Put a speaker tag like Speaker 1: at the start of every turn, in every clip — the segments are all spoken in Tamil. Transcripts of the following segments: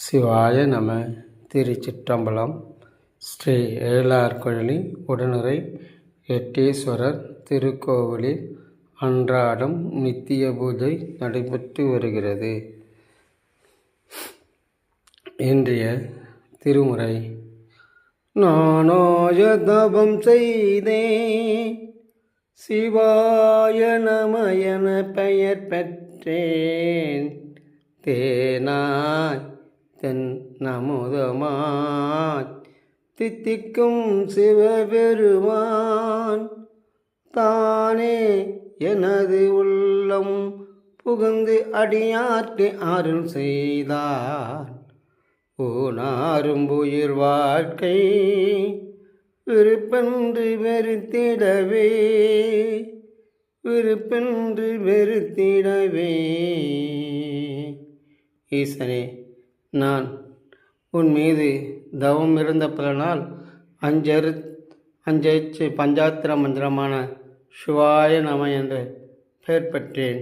Speaker 1: சிவாய நம. திருச்சிற்றம்பலம். ஸ்ரீ ஏழார்குழலி உடனுறை எட்டீஸ்வரர் திருக்கோவிலில் அன்றாடம் நித்திய பூஜை நடைபெற்று வருகிறது. இன்றைய திருமுறை: நானாய தபம் செய்தேன், சிவாய நம என பெயர் பெற்றேன். தேனாய் தென் நமுதமாய் தித்திக்கும் சிவபெருமான் தானே எனது உள்ளம் புகுந்து அடியார்க்கு அருள் செய்தார். ஊனாரும்புயிர் வாழ்க்கை விருப்பென்று வெறுத்திடவே, விருப்பென்று வெறுத்திடவே. ஈசனே, நான் உன் மீது தவம் இருந்த பலனால் அஞ்செச்சு பஞ்சாத்திர மந்திரமான சிவாய நம என்று பெயர் பெற்றேன்.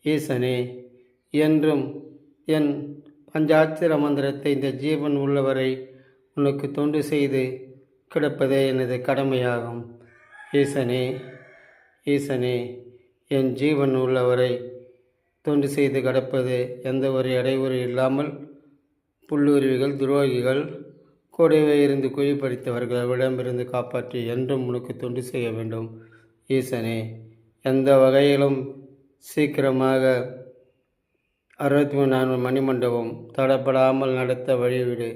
Speaker 1: ஈசனே, என்றும் என் பஞ்சாத்திர மந்திரத்தை இந்த ஜீவன் உள்ளவரை உனக்கு தொண்டு செய்து கிடப்பதே எனது கடமையாகும். ஈசனே, ஈசனே, என் ஜீவன் உள்ளவரை தொண்டு செய்து கிடப்பது எந்த ஒரு இடையூறு இல்லாமல் புல்லுருவிகள், துரோகிகள், கூடவே இருந்து குழிப்படித்தவர்களிடமிருந்து காப்பாற்றி என்றும் உனக்கு தொண்டு செய்ய வேண்டும். ஈசனே, எந்த வகையிலும் சீக்கிரமாக 64 மணிமண்டபம் தடப்படாமல் நடத்த வழிவிடு.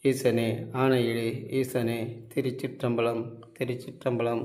Speaker 1: ஈசனே, ஆணையிடு. ஈசனே. திருச்சிற்றம்பலம், திருச்சிற்றம்பலம்.